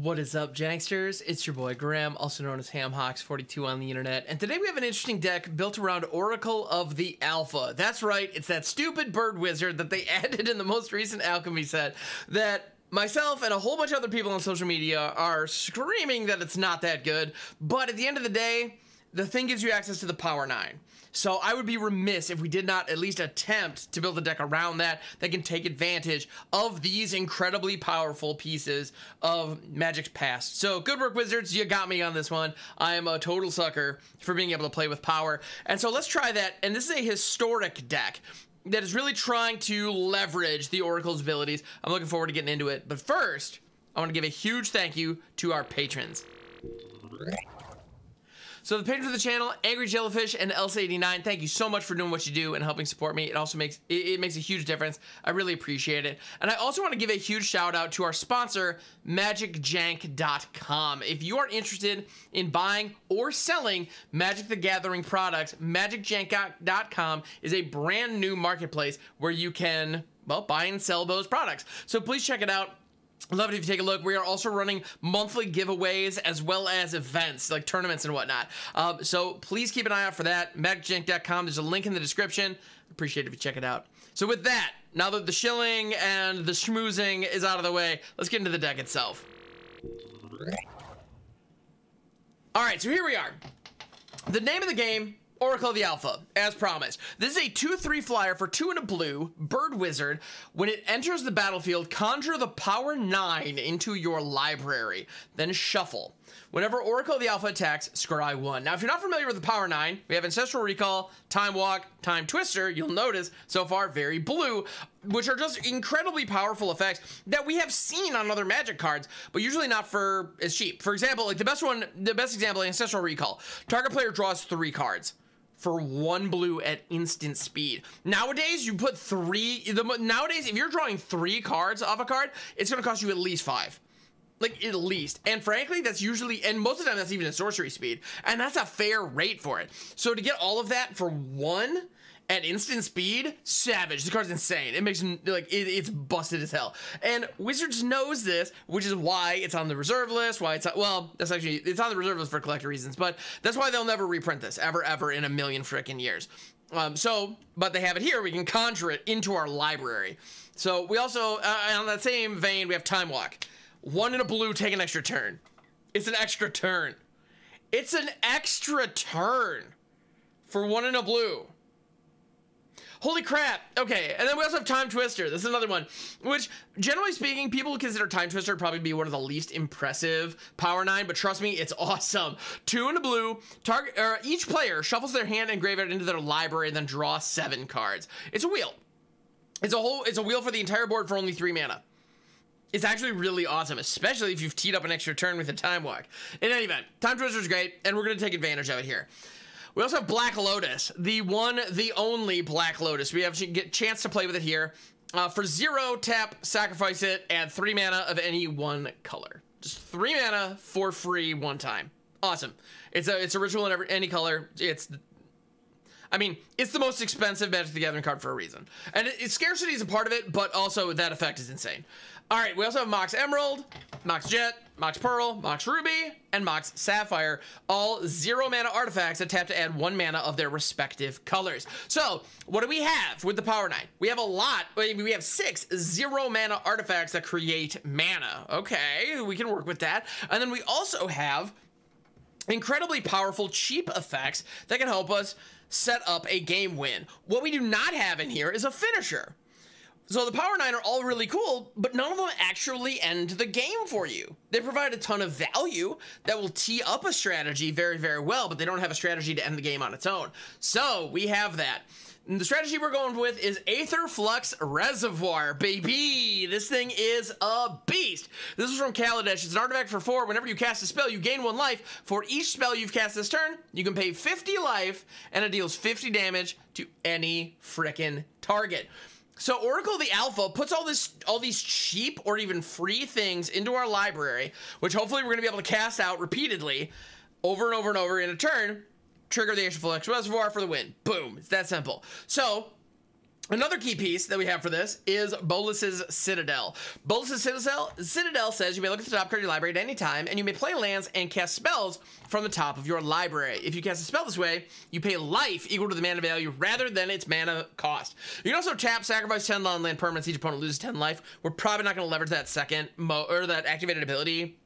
What is up, Janksters? It's your boy Graham, also known as HamHawks42 on the internet, and today we have an interesting deck built around Oracle of the Alpha. That's right, it's that stupid bird wizard that they added in the most recent alchemy set that myself and a whole bunch of other people on social media are screaming that it's not that good, but at the end of the day, the thing gives you access to the Power 9. So I would be remiss if we did not at least attempt to build a deck around that can take advantage of these incredibly powerful pieces of Magic's past. So good work, Wizards. You got me on this one. I am a total sucker for being able to play with power. And so let's try that. And this is a historic deck that is really trying to leverage the Oracle's abilities. I'm looking forward to getting into it. But first, I want to give a huge thank you to our patrons. So the patrons of the channel, Angry Jellyfish and Elsa89, thank you so much for doing what you do and helping support me. It also makes a huge difference. I really appreciate it. And I also want to give a huge shout out to our sponsor, MagicJank.com. If you are interested in buying or selling Magic the Gathering products, MagicJank.com is a brand new marketplace where you can, well, buy and sell those products. So please check it out. Love it if you take a look. We are also running monthly giveaways as well as events like tournaments and whatnot. So please keep an eye out for that. MagicJank.com. There's a link in the description. Appreciate it if you check it out. So with that, now that the shilling and the schmoozing is out of the way, let's get into the deck itself. All right, so here we are. The name of the game, Oracle of the Alpha, as promised. This is a 2/3 flyer for 2 and a blue, bird wizard. When it enters the battlefield, conjure the power 9 into your library, then shuffle. Whenever Oracle of the Alpha attacks, scry 1. Now, if you're not familiar with the power 9, we have Ancestral Recall, Time Walk, Time Twister. You'll notice so far very blue, which are just incredibly powerful effects that we have seen on other Magic cards, but usually not for as cheap. For example, like the best example, Ancestral Recall. Target player draws 3 cards for 1 blue at instant speed. Nowadays, you put 3. Nowadays, if you're drawing 3 cards off a card, it's going to cost you at least 5. Like, at least. And frankly, that's usually, and most of the time, that's even a sorcery speed. And that's a fair rate for it. So to get all of that for 1 at instant speed, savage. The card's insane. It makes, like, it's busted as hell. And Wizards knows this, which is why it's on the reserve list, why it's, well, that's actually, it's on the reserve list for collector reasons, but that's why they'll never reprint this, ever in a million frickin' years. But they have it here. We can conjure it into our library. So we also, on that same vein, we have Time Walk. 1 in a blue, take an extra turn. It's an extra turn. It's an extra turn for 1 in a blue. Holy crap. Okay, and then we also have Time Twister. This is another one, which, generally speaking, people consider Time Twister to probably be one of the least impressive Power 9, but trust me, it's awesome. 2 in a blue, each player shuffles their hand and graveyard into their library and then draw 7 cards. It's a wheel. It's a wheel for the entire board for only 3 mana. It's actually really awesome, especially if you've teed up an extra turn with a Time Walk. In any event, Time Twister is great, and we're going to take advantage of it here. We also have Black Lotus, the one, the only Black Lotus. We have a chance to play with it here. For 0, tap, sacrifice it, add 3 mana of any one color. Just 3 mana for free 1 time. Awesome. It's a ritual in any color. I mean, it's the most expensive Magic the Gathering card for a reason. And scarcity is a part of it, but also that effect is insane. All right, we also have Mox Emerald, Mox Jet, Mox Pearl, Mox Ruby, and Mox Sapphire, all 0 mana artifacts that tap to add 1 mana of their respective colors. So, what do we have with the Power 9? We have a lot. We have 6 0 mana artifacts that create mana. Okay, we can work with that. And then we also have incredibly powerful cheap effects that can help us set up a game win. What we do not have in here is a finisher. So the Power 9 are all really cool, but none of them actually end the game for you. They provide a ton of value that will tee up a strategy very, very well, but they don't have a strategy to end the game on its own. So we have that. And the strategy we're going with is Aetherflux Reservoir, baby. This thing is a beast. This is from Kaladesh. It's an artifact for 4. Whenever you cast a spell, you gain 1 life. For each spell you've cast this turn, you can pay 50 life, and it deals 50 damage to any frickin' target. So Oracle of the Alpha puts all these cheap or even free things into our library, which hopefully we're going to be able to cast out repeatedly over and over and over in a turn, trigger the Aetherflux Reservoir for the win. Boom. It's that simple. So Another key piece that we have for this is Bolas's Citadel. Bolas's Citadel says you may look at the top card of your library at any time, and you may play lands and cast spells from the top of your library. If you cast a spell this way, you pay life equal to the mana value rather than its mana cost. You can also tap, sacrifice 10 land permanents. Each opponent loses 10 life. We're probably not going to leverage that that activated ability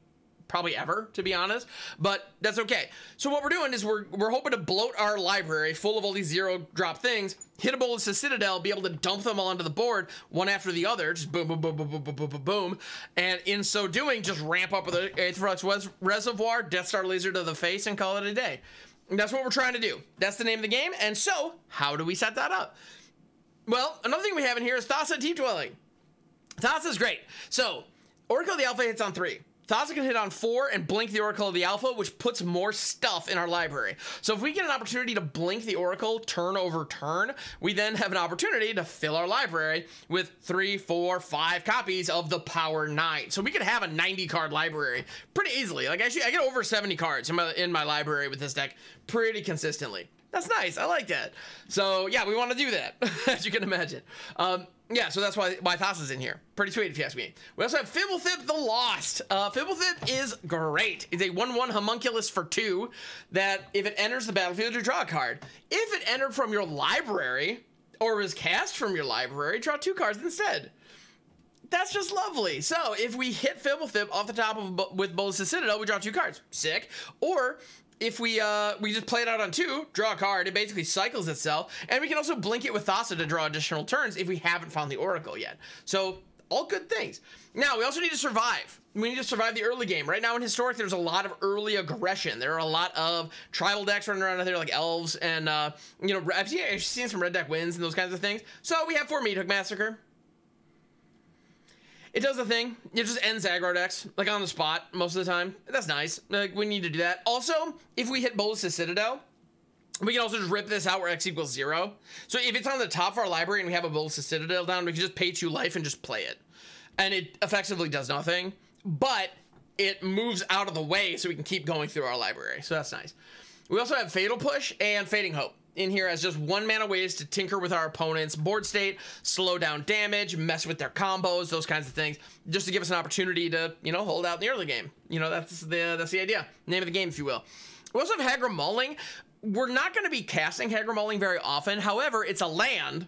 probably ever, to be honest, but that's okay. So what we're doing is we're hoping to bloat our library full of all these 0-drop things, hit a Bolas' Citadel, be able to dump them all onto the board one after the other, just boom, boom, boom, boom, boom, boom, boom, boom, boom, and in so doing, just ramp up with the Aetherflux Reservoir, Death Star Laser to the face, and call it a day. And that's what we're trying to do. That's the name of the game, and so, how do we set that up? Well, another thing we have in here is Thassa Deep Dwelling. Thassa is great. So, Oracle of the Alpha hits on 3. Thassa can hit on 4 and blink the Oracle of the Alpha, which puts more stuff in our library. So if we get an opportunity to blink the Oracle turn over turn, we then have an opportunity to fill our library with 3, 4, 5 copies of the Power 9. So we could have a 90-card library pretty easily. Like, actually, I get over 70 cards in my library with this deck pretty consistently. That's nice. I like that. So yeah, we want to do that, as you can imagine. Yeah, so that's why Thassa's in here. Pretty sweet, if you ask me. We also have Fibblethip the Lost. Fibblethip is great. It's a 1/1 homunculus for 2 that if it enters the battlefield, you draw a card. If it entered from your library or was cast from your library, draw 2 cards instead. That's just lovely. So if we hit Fibblethip off the top with Bolas' Citadel, we draw 2 cards. Sick. Or if we just play it out on 2, draw a card, it basically cycles itself, and we can also blink it with Thassa to draw additional turns if we haven't found the Oracle yet. So, all good things. Now, we also need to survive. We need to survive the early game. Right now in Historic, there's a lot of early aggression. There are a lot of tribal decks running around out there like Elves, and, you know, I've seen some red deck wins and those kinds of things. So, we have 4 Meat Hook Massacre. It does the thing. It just ends aggro decks, like on the spot, most of the time. That's nice. Like, we need to do that. Also, if we hit Bolas' Citadel, we can also just rip this out where X equals 0. So if it's on the top of our library and we have a Bolas' Citadel down, we can just pay 2 life and just play it. And it effectively does nothing, but it moves out of the way so we can keep going through our library. So that's nice. We also have Fatal Push and Fading Hope in here as just 1 mana ways to tinker with our opponent's board state, slow down damage, mess with their combos, those kinds of things, just to give us an opportunity to, you know, hold out in the early game. You know, that's the idea. Name of the game, if you will. We also have Hagra Mauling. We're not going to be casting Hagra Mauling very often. However, it's a land.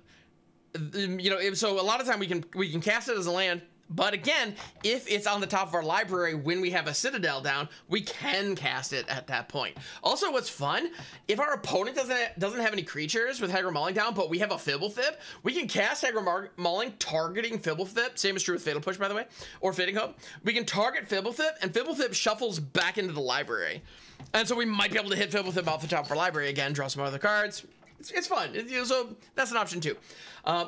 You know, so a lot of time we can cast it as a land. But again, if it's on the top of our library when we have a Citadel down, we can cast it at that point. Also, what's fun, if our opponent doesn't have any creatures with Hagra Mauling down, but we have a Fibblethip, we can cast Hagra Mauling targeting Fibblethip. Same is true with Fatal Push, by the way, or Fading Hope. We can target Fibblethip, and Fibblethip shuffles back into the library. And so we might be able to hit Fibblethip off the top of our library again, draw some other cards. It's fun. So that's an option too.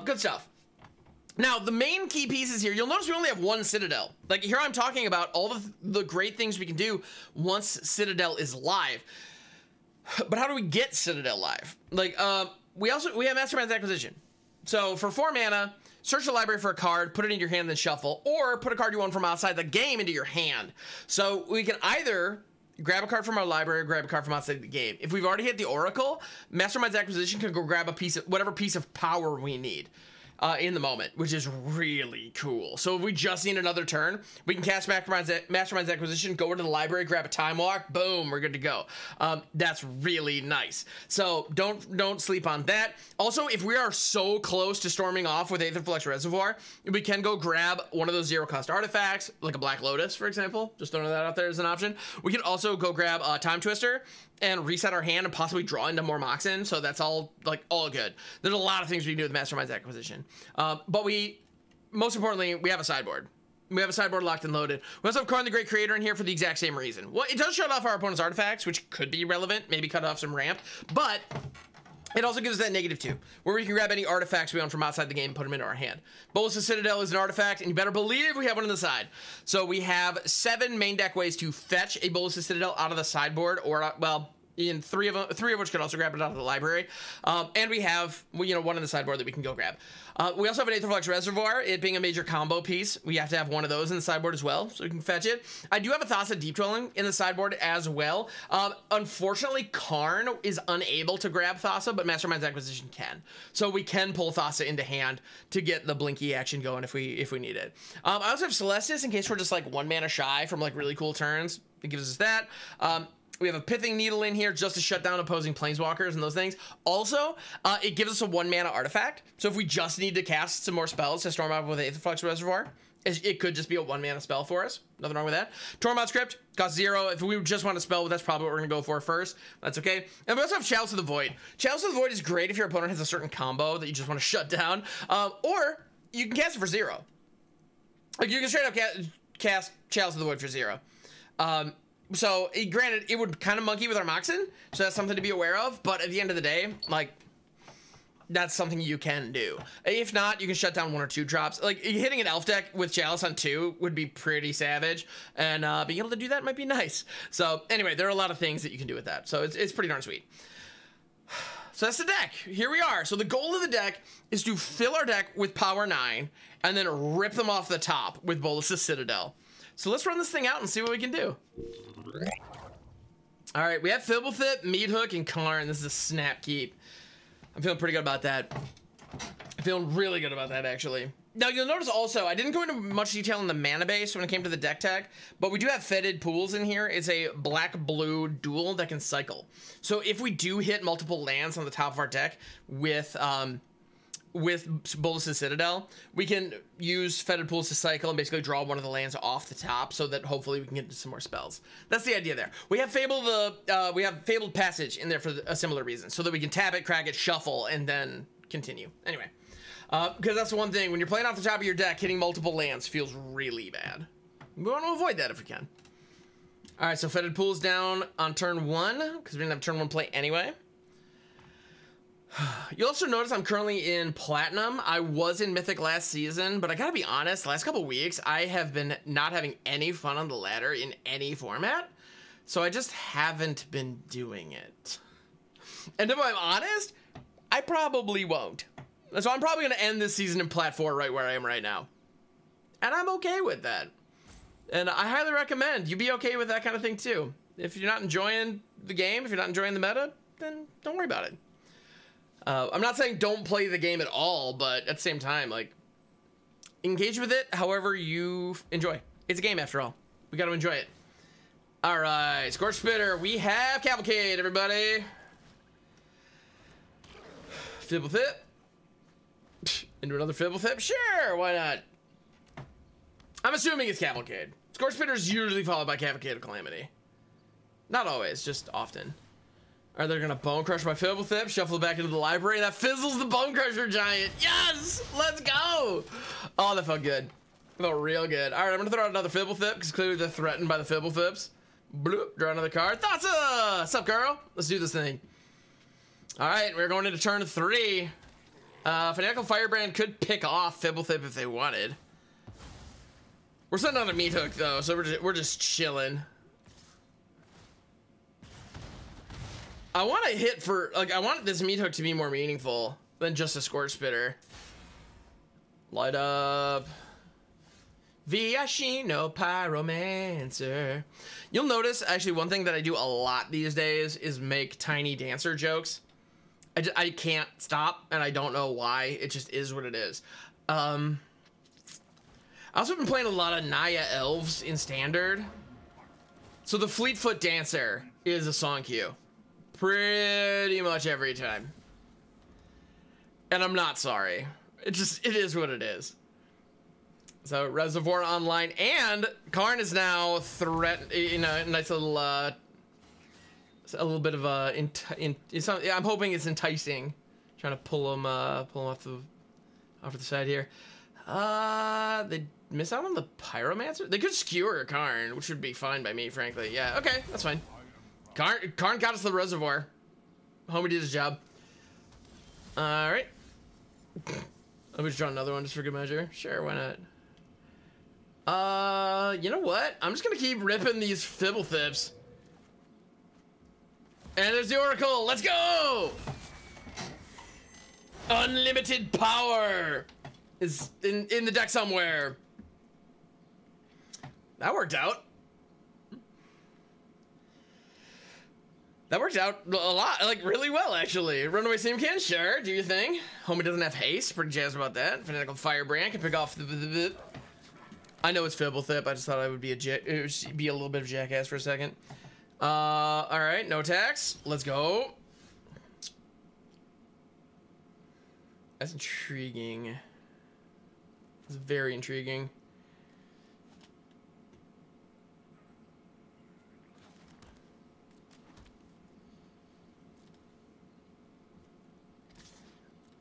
Good stuff. Now, the main key pieces here, you'll notice we only have 1 Citadel. Like, here I'm talking about all of the great things we can do once Citadel is live. But how do we get Citadel live? Like, we have Mastermind's Acquisition. So, for 4 mana, search the library for a card, put it in your hand, then shuffle, or put a card you want from outside the game into your hand. So, we can either grab a card from our library or grab a card from outside the game. If we've already hit the Oracle, Mastermind's Acquisition can go grab whatever piece of power we need. In the moment, which is really cool. So if we just need another turn, we can cast Mastermind's Acquisition, go over to the library, grab a Time Walk, boom, we're good to go. That's really nice. So don't sleep on that. Also, if we are so close to storming off with Aetherflux Reservoir, we can go grab one of those 0-cost artifacts, like a Black Lotus, for example. Just throwing that out there as an option. We can also go grab a Time Twister and reset our hand and possibly draw into more Moxen. So that's all good. There's a lot of things we can do with Mastermind's Acquisition. But most importantly, we have a sideboard. We have a sideboard locked and loaded. We also have Karn the Great Creator in here for the exact same reason. Well, it does shut off our opponent's artifacts, which could be relevant, maybe cut off some ramp, but it also gives us that -2, where we can grab any artifacts we want from outside the game and put them into our hand. Bolas' Citadel is an artifact, and you better believe we have one on the side. So we have 7 main deck ways to fetch a Bolas' Citadel out of the sideboard, or, well, in three of which could also grab it out of the library. And we have, you know, one in the sideboard that we can go grab. We also have an Aetherflux Reservoir. It being a major combo piece, we have to have one of those in the sideboard as well, so we can fetch it. I do have a Thassa Deep Dwelling in the sideboard as well. Unfortunately, Karn is unable to grab Thassa, but Mastermind's Acquisition can. So we can pull Thassa into hand to get the Blinky action going if we need it. I also have Celestis in case we're just like 1 mana shy from like really cool turns. It gives us that. We have a Pithing Needle in here just to shut down opposing Planeswalkers and those things. Also, it gives us a 1 mana artifact. So if we just need to cast some more spells to storm out with Aetherflux Reservoir, it could just be a 1 mana spell for us. Nothing wrong with that. Tormod Script costs 0. If we just want to spell, that's probably what we're going to go for first. That's okay. And we also have Chalice of the Void. Chalice of the Void is great if your opponent has a certain combo that you just want to shut down. Or you can cast it for 0. Like you can straight up cast Chalice of the Void for 0. So, granted, it would kind of monkey with our Moxen, so that's something to be aware of, but at the end of the day, like, that's something you can do. If not, you can shut down 1 or 2 drops. Like, hitting an Elf deck with Chalice on 2 would be pretty savage, and being able to do that might be nice. So, anyway, there are a lot of things that you can do with that, so it's pretty darn sweet. So that's the deck. Here we are. So the goal of the deck is to fill our deck with Power 9, and then rip them off the top with Bolas' Citadel. So let's run this thing out and see what we can do. All right, we have Fibblethip, Meathook, and Karn. This is a snap keep. I'm feeling pretty good about that. I'm feeling really good about that, actually. Now, you'll notice also, I didn't go into much detail on the mana base when it came to the deck tag, but we do have Fetid Pools in here. It's a black-blue dual that can cycle. So if we do hit multiple lands on the top of our deck with Bolas' Citadel, we can use Fetid Pools to cycle and basically draw one of the lands off the top so that hopefully we can get into some more spells. That's the idea there. We have Fabled Passage in there for a similar reason, so that we can tap it, crack it, shuffle, and then continue. Anyway, because that's the one thing, when you're playing off the top of your deck, hitting multiple lands feels really bad. We want to avoid that if we can. All right, so Fetid Pools down on turn 1, because we didn't have turn 1 play anyway. You'll also notice I'm currently in Platinum. I was in Mythic last season, but I gotta be honest, the last couple weeks, I have been not having any fun on the ladder in any format, so I just haven't been doing it. And if I'm honest, I probably won't. So I'm probably gonna end this season in Plat 4 right where I am right now. And I'm okay with that. And I highly recommend you be okay with that kind of thing too. If you're not enjoying the game, if you're not enjoying the meta, then don't worry about it. I'm not saying don't play the game at all, but at the same time, like, engage with it however you enjoy. It's a game after all. We gotta enjoy it. All right, Scorch Spitter. We have Cavalcade, everybody. Fibblethip. Into another Fibblethip? Sure, why not? I'm assuming it's Cavalcade. Scorch Spitter is usually followed by Cavalcade of Calamity. Not always, just often. Are they gonna Bone Crush my Fibblethip, shuffle it back into the library? That fizzles the Bone Crusher Giant. Yes! Let's go! Oh, that felt good. That felt real good. All right, I'm gonna throw out another Fibblethip because clearly they're threatened by the Fibblethips. Bloop, draw another card. Thassa! What's up, girl? Let's do this thing. All right, we're going into turn 3. Fanatical Firebrand could pick off Fibblethip if they wanted. We're sending on a Meathook though, so we're just chilling. I want to hit for, like, I want this Meathook to be more meaningful than just a Scorch Spitter. Light up. Viashino Pyromancer. You'll notice, actually, one thing that I do a lot these days is make Tiny Dancer jokes. I can't stop, and I don't know why. It just is what it is. I also been playing a lot of Naya Elves in Standard. So the Fleetfoot Dancer is a song cue. Pretty much every time. And I'm not sorry. It is what it is. So Reservoir online, and Karn is now in a nice little a little bit of a I'm hoping it's enticing. Trying to pull him off to the side here. They miss out on the Pyromancer. They could skewer Karn, which would be fine by me, frankly. Yeah, okay, that's fine. Karn got us the Reservoir. Homie did his job. All right. Let me just draw another one just for good measure. Sure, why not? You know what? I'm just gonna keep ripping these Fibblethips. And there's the Oracle. Let's go. Unlimited power is in the deck somewhere. That worked out. That worked out a lot, like really well, actually. Runaway Steamkin, sure, do your thing. Homie doesn't have haste, pretty jazzed about that. Fanatical Firebrand can pick off the. I know it's Fibblethip, I just thought I would be a little bit of jackass for a second. All right, no attacks. Let's go. That's intriguing. It's very intriguing.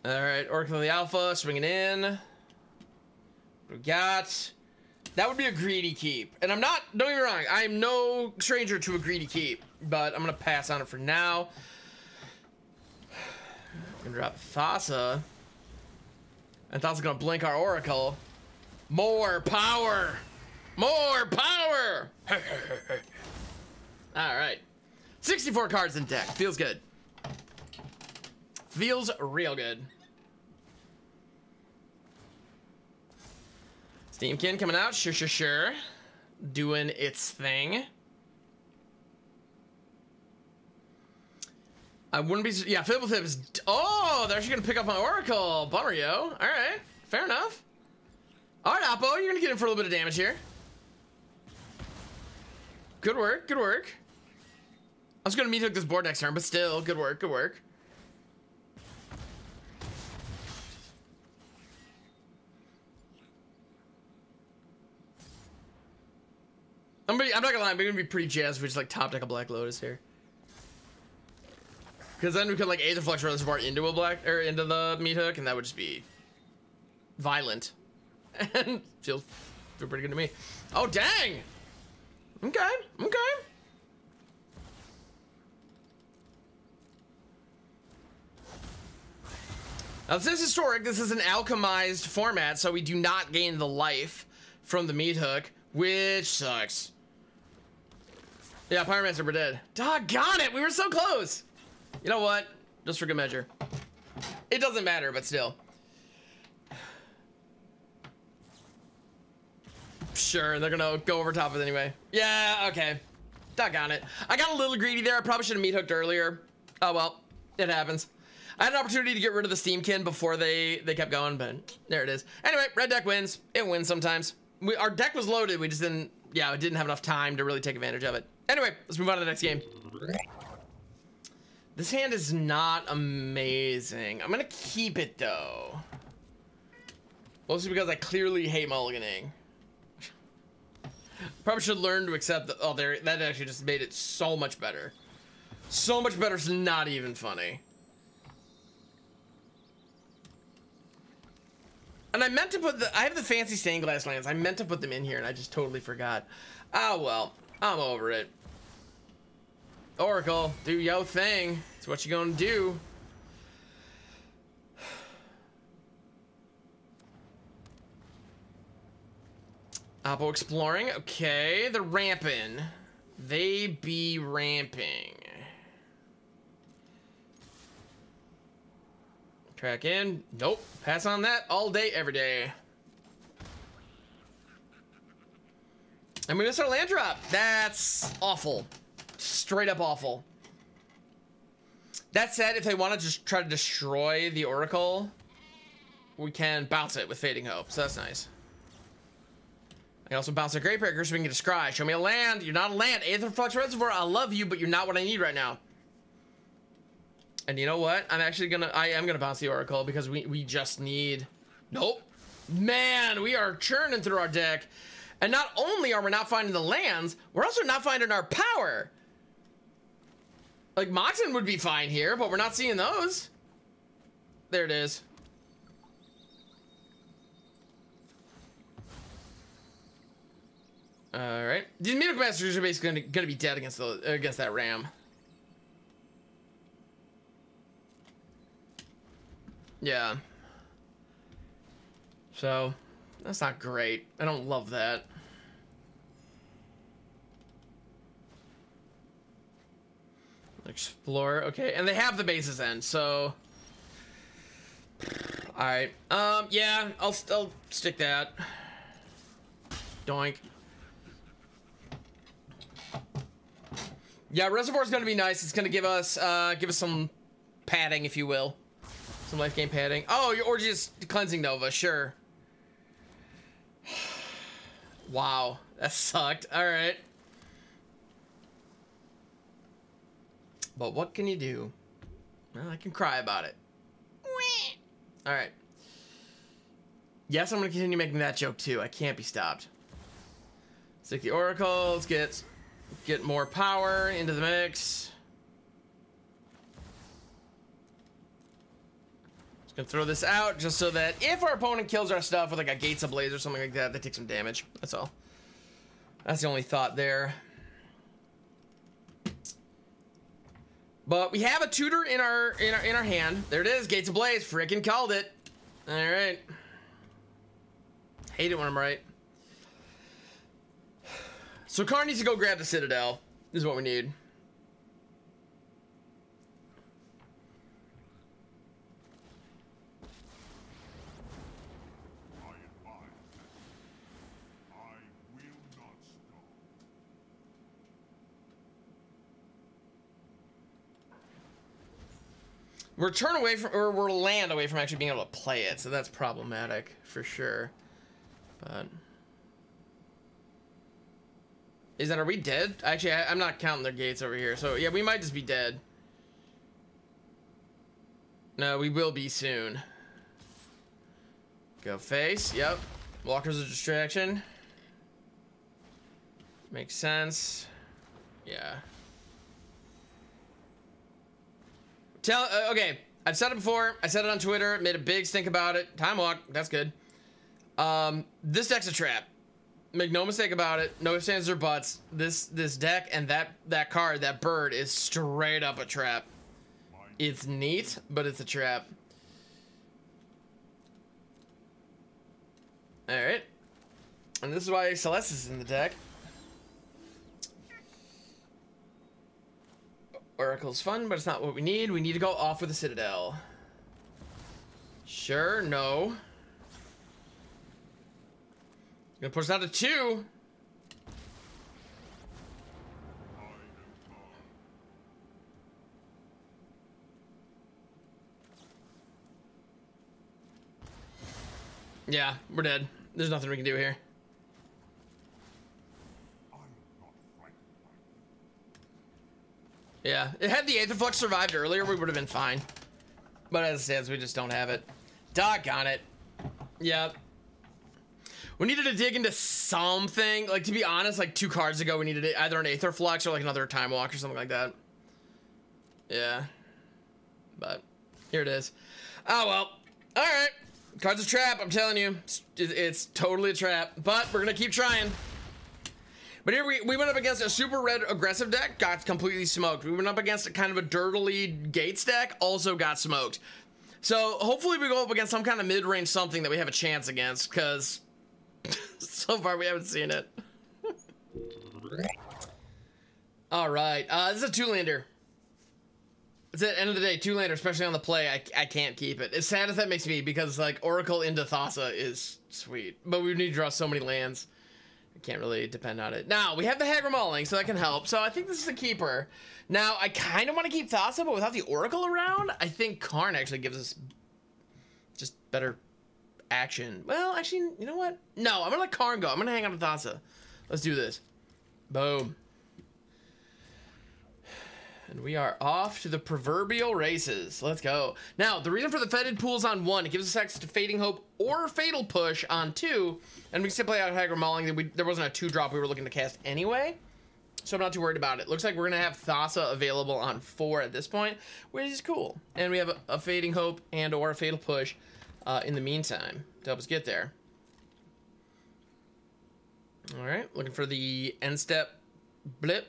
All right, Oracle of the Alpha, swinging in. What we got? That would be a greedy keep. And I'm not, don't get me wrong, I am no stranger to a greedy keep, but I'm gonna pass on it for now. I'm gonna drop Thassa. And Thassa's gonna blink our Oracle. More power! More power! All right. 64 cards in deck, feels good. Feels real good. Steamkin coming out, sure. Doing its thing. I wouldn't be, yeah, Fibblethip is, oh, they're actually gonna pick up my Oracle. Bummer, yo. All right, fair enough. All right, Oppo, you're gonna get in for a little bit of damage here. Good work, good work. I was gonna meat hook this board next turn, but still, good work, good work. I'm not gonna lie, I'm gonna be pretty jazzed if we just like top deck a Black Lotus here. Because then we could like Aetherflux Reservoir into a black, or into the meat hook, and that would just be violent. And feels pretty good to me. Oh dang! Okay. Now this is historic, this is an alchemized format, so we do not gain the life from the meat hook, which sucks. Yeah, Pyromancer, we're dead. Doggone it, we were so close. You know what? Just for good measure. It doesn't matter, but still. Sure, they're gonna go over top of it anyway. Yeah, okay. Doggone it. I got a little greedy there. I probably should have meat hooked earlier. Oh well, it happens. I had an opportunity to get rid of the Steamkin before they kept going, but there it is. Anyway, red deck wins. It wins sometimes. Our deck was loaded, we just didn't, yeah, it didn't have enough time to really take advantage of it. Anyway, let's move on to the next game. This hand is not amazing. I'm gonna keep it though. Mostly because I clearly hate mulliganing. Probably should learn to accept the, oh, there, that actually just made it so much better. So much better, it's not even funny. And I meant to put I have the fancy stained glass lands. I meant to put them in here and I just totally forgot. Oh well, I'm over it. Oracle, do yo thing. It's what you gonna do. Oppo exploring, okay, they're ramping. They be ramping. Track in, nope, pass on that all day, every day. And we missed our land drop. That's awful. Straight up awful. That said, if they want to just try to destroy the Oracle, we can bounce it with Fading Hope, so that's nice. I can also bounce a Great Breaker so we can get a Scry. Show me a land. You're not a land. Aetherflux Reservoir, I love you, but you're not what I need right now. And you know what? I am gonna bounce the Oracle because we just need, nope. Man, we are churning through our deck. And not only are we not finding the lands, we're also not finding our power. Like Moxen would be fine here, but we're not seeing those. There it is. All right, these Mimic Masters are basically gonna be dead against that Ram. Yeah. So that's not great. I don't love that. Explore, okay, and they have the bases then, so. All right, yeah, I'll stick that. Doink. Yeah, Reservoir's gonna be nice. It's gonna give us some padding, if you will, some life gain padding. Oh, or just cleansing Nova, sure. Wow, that sucked. All right. But what can you do? Well, I can cry about it. All right. Yes, I'm gonna continue making that joke too. I can't be stopped. Stick the Oracle. Let's get more power into the mix. Just gonna throw this out just so that if our opponent kills our stuff with like a Gates Ablaze or something like that, they take some damage. That's all. That's the only thought there. But we have a tutor in our hand. There it is, Gates Ablaze. Frickin' called it. All right. Hate it when I'm right. So Karn needs to go grab the Citadel. This is what we need. We're turned away from, or we're land away from actually being able to play it, so that's problematic for sure. But is that, are we dead? Actually, I'm not counting their gates over here, so yeah, we might just be dead. No, we will be soon. Go face, yep. Walker's a distraction. Makes sense. Yeah. Okay, I've said it before. I said it on Twitter. Made a big stink about it. Time walk. That's good. This deck's a trap. Make no mistake about it. No ifs, ands, or buts. This deck and that card, that bird, is straight up a trap. It's neat, but it's a trap. All right, and this is why Celeste is in the deck. Oracle's fun, but it's not what we need. We need to go off with the Citadel. Sure, no. Gonna push that to 2. Yeah, we're dead. There's nothing we can do here. Yeah, had the Aetherflux survived earlier, we would have been fine. But as it stands, we just don't have it. Doggone it. Yep. We needed to dig into something. Like, to be honest, like 2 cards ago, we needed either an Aetherflux or like another Time Walk or something like that. Yeah. But here it is. Oh, well. All right. Card's a trap, I'm telling you. It's totally a trap. But we're going to keep trying. But here we went up against a super red aggressive deck, got completely smoked. We went up against a kind of a dirtily Gates deck, also got smoked. So hopefully we go up against some kind of mid-range something that we have a chance against, because so far we haven't seen it. All right, this is a 2-lander. It's at the end of the day, 2-lander, especially on the play, I can't keep it. As sad as that makes me, because like Oracle into Thassa is sweet, but we need to draw so many lands. Can't really depend on it. Now, we have the Hagra Mauling, so that can help. So I think this is a keeper. Now, I kind of want to keep Thassa, but without the Oracle around, I think Karn actually gives us just better action. Well, actually, you know what? No, I'm going to let Karn go. I'm going to hang on to Thassa. Let's do this. Boom. And we are off to the proverbial races. Let's go. Now, the reason for the Fetid Pool's on 1, it gives us access to Fading Hope or Fatal Push on 2, and we can still play out Hagra Mauling. There wasn't a 2-drop we were looking to cast anyway, so I'm not too worried about it. Looks like we're going to have Thassa available on 4 at this point, which is cool. And we have a Fading Hope and or a Fatal Push in the meantime to help us get there. All right, looking for the end step blip.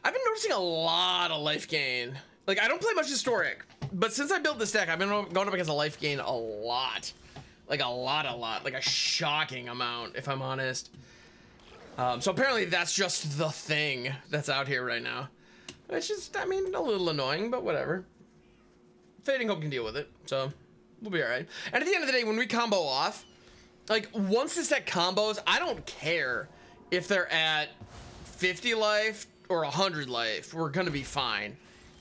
I've been noticing a lot of life gain. Like, I don't play much Historic, but since I built this deck, I've been going up against a life gain a lot. Like, a lot. Like, a shocking amount, if I'm honest. So apparently that's just the thing that's out here right now. It's just, I mean, a little annoying, but whatever. Fading Hope can deal with it, so we'll be alright. And at the end of the day, when we combo off, like, once this deck combos, I don't care if they're at 50 life or 100 life. We're gonna be fine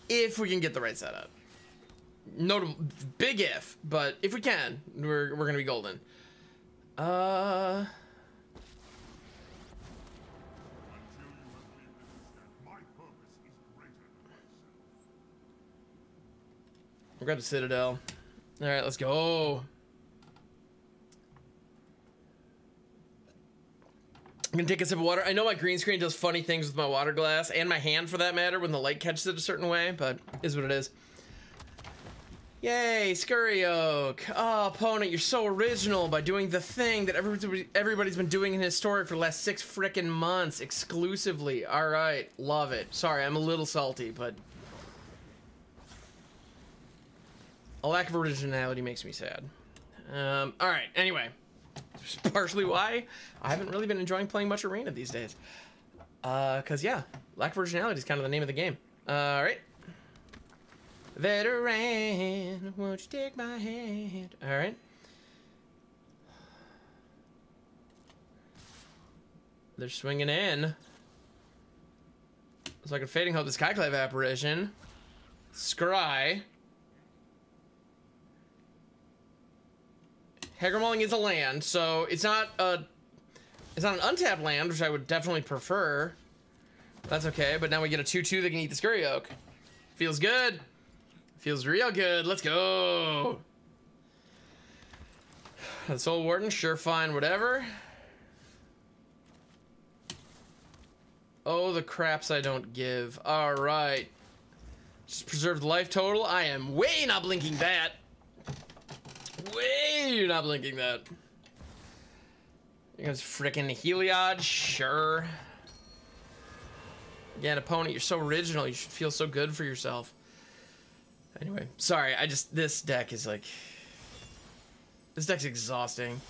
if we can get the right setup. Notable, big if, but if we can, we're gonna be golden. We'll grab the Citadel. All right, let's go. I'm gonna take a sip of water. I know my green screen does funny things with my water glass and my hand for that matter when the light catches it a certain way, but it is what it is. Yay, Scurry Oak. Oh, opponent, you're so original by doing the thing that everybody's been doing in Historic for the last 6 frickin' months exclusively. All right, love it. Sorry, I'm a little salty, but a lack of originality makes me sad. All right, anyway. Partially why I haven't really been enjoying playing much Arena these days. Cause yeah, lack of originality is kind of the name of the game. All right. Veteran, won't you take my hand? All right. They're swinging in. So I can Fading Hope the Skyclave Apparition. Scry. Hagermulling is a land, so it's not an untapped land, which I would definitely prefer. That's okay, but now we get a 2/2 that can eat the Scurry Oak. Feels good. Feels real good. Let's go. The Soul Warden, sure, fine, whatever. Oh, the craps I don't give. All right. Just preserve the life total. I am way not blinking that. Way not blinking that. Here comes frickin' Heliod, sure. Again, opponent, you're so original. You should feel so good for yourself. Anyway, sorry, this deck is like, this deck's exhausting.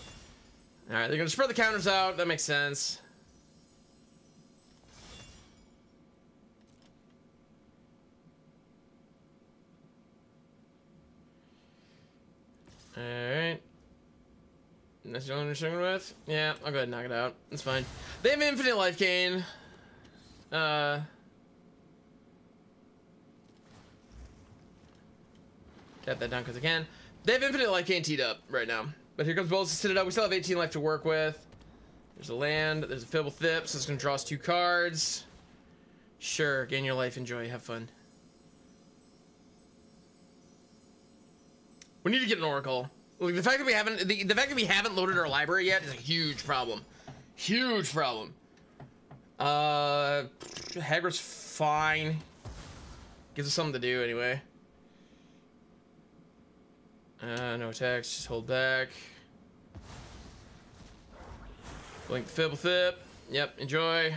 All right, they're gonna spread the counters out. That makes sense. All right. That's the only one we're struggling with? Yeah, I'll go ahead and knock it out. That's fine. They have infinite life gain. Tap that down because I can. They have infinite life gain teed up right now. But here comes Bolas to Citadel. We still have 18 life to work with. There's a land. There's a Fable Thip, so it's going to draw us 2 cards. Sure, gain your life. Enjoy. Have fun. We need to get an Oracle. Like, the fact that we haven't loaded our library yet is a huge problem. Huge problem. Haggard's fine. Gives us something to do anyway. No attacks, just hold back. Blink the Fable Thip. Yep, enjoy.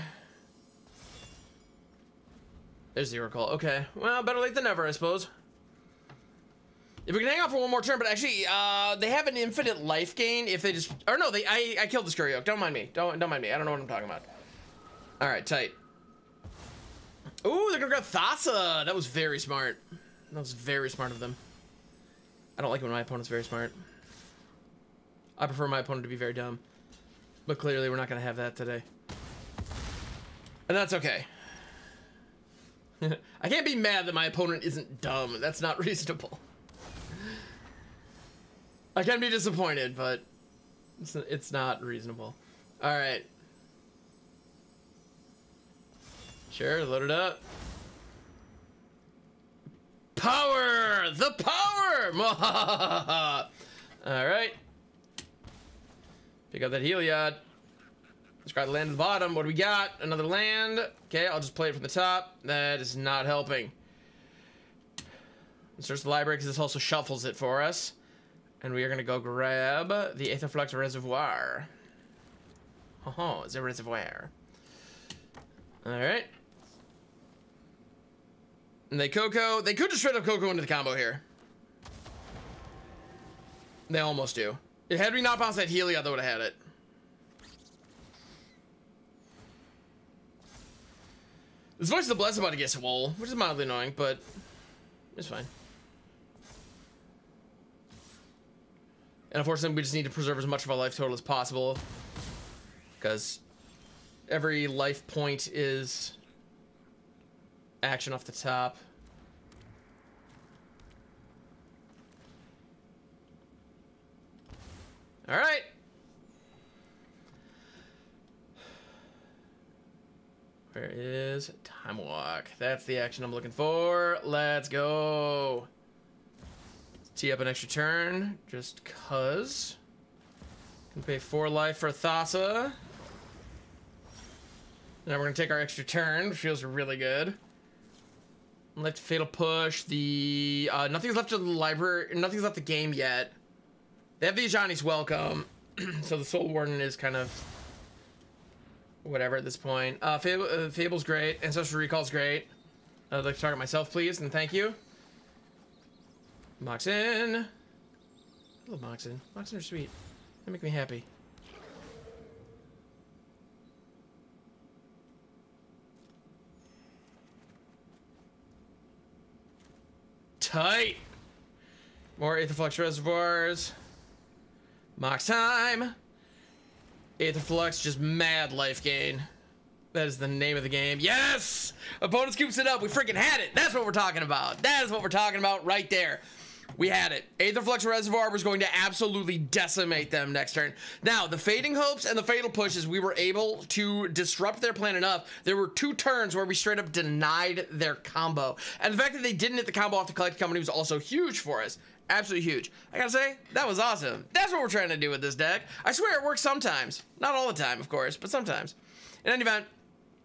There's the Oracle. Okay, well, better late than never, I suppose. If we can hang out for one more turn, but actually, they have an infinite life gain if they just, or no, I killed the Scurry Oak. Don't mind me. Don't mind me. I don't know what I'm talking about. All right, tight. Ooh, they're gonna grab Thassa. That was very smart. That was very smart of them. I don't like when my opponent's very smart. I prefer my opponent to be very dumb. But clearly, we're not gonna have that today. And that's okay. I can't be mad that my opponent isn't dumb. That's not reasonable. I can be disappointed, but it's not reasonable. All right. Sure, load it up. Power! The power! All right. Pick up that Heliod. Let's grab the land at the bottom. What do we got? Another land. Okay, I'll just play it from the top. That is not helping. Let's search the library because this also shuffles it for us. And we are going to go grab the Aetherflux Reservoir. Oh, it's a reservoir. All right. And they Coco. They could just straight up Coco into the combo here. They almost do. Had we not bounced that Heliod, they would have had it. This voice of the Blessed about to get swole, which is mildly annoying, but it's fine. And unfortunately, we just need to preserve as much of our life total as possible, because every life point is action off the top. All right. Where is Time Walk? That's the action I'm looking for. Let's go. Tee up an extra turn, just cuz. Can pay 4 life for Thassa. Now we're gonna take our extra turn, which feels really good. Left Fatal Push. The nothing's left of the library. Nothing's left the game yet. They have the Ajani's Welcome, so the Soul Warden is kind of whatever at this point. Fable's great. Ancestral Recall's great. I'd like to target myself, please, and thank you. Moxen. I love Moxen. Moxen are sweet. They make me happy. Tight. More Aetherflux reservoirs. Mox time. Aetherflux, just mad life gain. That is the name of the game. Yes! Opponent scoops it up. We freaking had it. That's what we're talking about. That is what we're talking about right there. We had it. Aetherflux Reservoir was going to absolutely decimate them next turn. Now, the Fading Hopes and the Fatal Pushes, we were able to disrupt their plan enough. There were 2 turns where we straight up denied their combo. And the fact that they didn't hit the combo off the Collected Company was also huge for us. Absolutely huge. I gotta say, that was awesome. That's what we're trying to do with this deck. I swear it works sometimes. Not all the time, of course, but sometimes. In any event,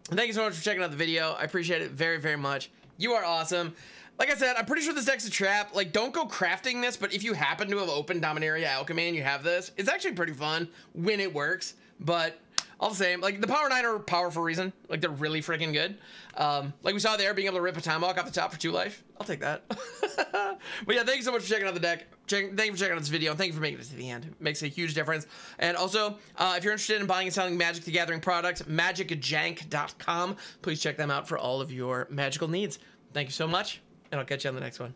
thank you so much for checking out the video. I appreciate it very, very much. You are awesome. Like I said, I'm pretty sure this deck's a trap. Like, don't go crafting this, but if you happen to have opened Dominaria Alchemy and you have this, it's actually pretty fun when it works. But all the same, like, the Power 9 are power for a reason. Like, they're really freaking good. Like we saw there, being able to rip a Time Walk off the top for 2 life. I'll take that. But yeah, thank you so much for checking out the deck. Thank you for checking out this video, and thank you for making it to the end. It makes a huge difference. And also, if you're interested in buying and selling Magic the Gathering products, magicjank.com. Please check them out for all of your magical needs. Thank you so much, and I'll catch you on the next one.